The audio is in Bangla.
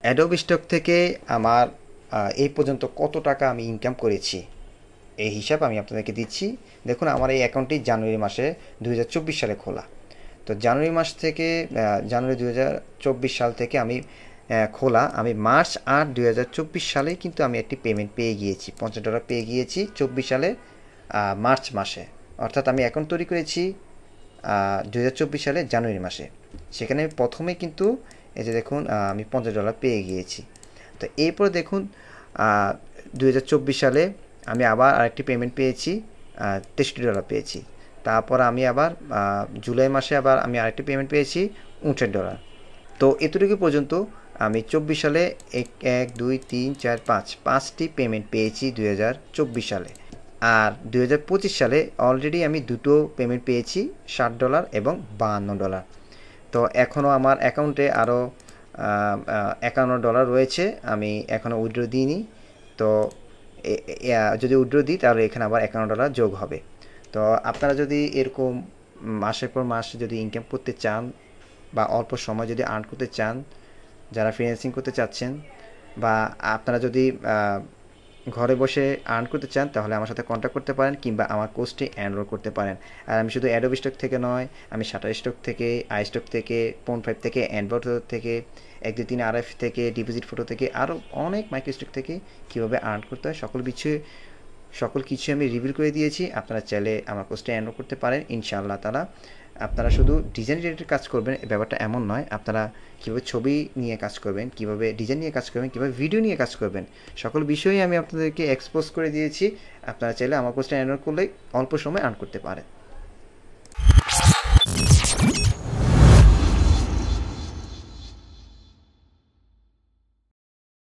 অ্যাডোব স্টক থেকে আমার এই পর্যন্ত কত টাকা আমি ইনকাম করেছি এই হিসাব আমি আপনাদেরকে দিচ্ছি। দেখুন, আমার এই অ্যাকাউন্টটি জানুয়ারি মাসে 2024 সালে খোলা। তো জানুয়ারি মাস থেকে জানুয়ারি 2024 সাল থেকে আমি খোলা, আমি মার্চ 8 2024 সালে কিন্তু আমি একটি পেমেন্ট পেয়ে গিয়েছি, $50 পেয়ে গিয়েছি 24 সালে মার্চ মাসে। অর্থাৎ আমি অ্যাকাউন্ট তৈরি করেছি 2024 সালে জানুয়ারি মাসে। সেখানে প্রথমে কিন্তু এই যে দেখুন আমি $50 পেয়ে গিয়েছি। তো এরপর দেখুন 2024 সালে আমি আবার আরেকটি পেমেন্ট পেয়েছি, $63 পেয়েছি। তারপর আমি আবার জুলাই মাসে আবার আমি আরেকটি পেমেন্ট পেয়েছি $59। তো এতটুকু পর্যন্ত আমি 24 সালে 1 2 3 4 5টি পেমেন্ট পেয়েছি 2024 সালে। আর 2025 সালে অলরেডি আমি দুটো পেমেন্ট পেয়েছি, $60 এবং $52। তো এখনও আমার অ্যাকাউন্টে আরও $51 রয়েছে, আমি এখনও উইথড্র দিইনি। তো যদি উইথড্র দিই তাহলে এখানে আবার $51 যোগ হবে। তো আপনারা যদি এরকম মাসের পর মাস যদি ইনকাম করতে চান বা অল্প সময় যদি আর্ন করতে চান, যারা ফ্রিল্যান্সিং করতে চাচ্ছেন, বা আপনারা যদি ঘরে বসে আর্ন করতে চান, তাহলে আমার সাথে কন্ট্যাক্ট করতে পারেন কিংবা আমার কোর্সটি এনরোল করতে পারেন। আর আমি শুধু অ্যাডোব স্টক থেকে নয়, আমি শাটার স্টক থেকে, আই স্টক থেকে, পন5 থেকে, এনভোট থেকে, 1 2 3 RF থেকে, ডিপোজিট ফটো থেকে, আরও অনেক মাইক্রো স্টক থেকে কীভাবে আর্ন করতে হয় সকল কিছু আমি রিভিল করে দিয়েছি। আপনারা চাইলে আমার কোর্সটি এনরোল করতে পারেন ইনশাআল্লাহ তাআলা। আপনারা শুধু ডিজাইন রিলেটেড কাজ করবেন ব্যাপারটা এমন নয়, আপনারা কীভাবে ছবি নিয়ে কাজ করবেন, কীভাবে ডিজাইন নিয়ে কাজ করবেন, কীভাবে ভিডিও নিয়ে কাজ করবেন, সকল বিষয়ই আমি আপনাদেরকে এক্সপোজ করে দিয়েছি। আপনারা চাইলে আমার কোর্সটা এনরোল করলেই অল্প সময় আর্ন করতে পারেন।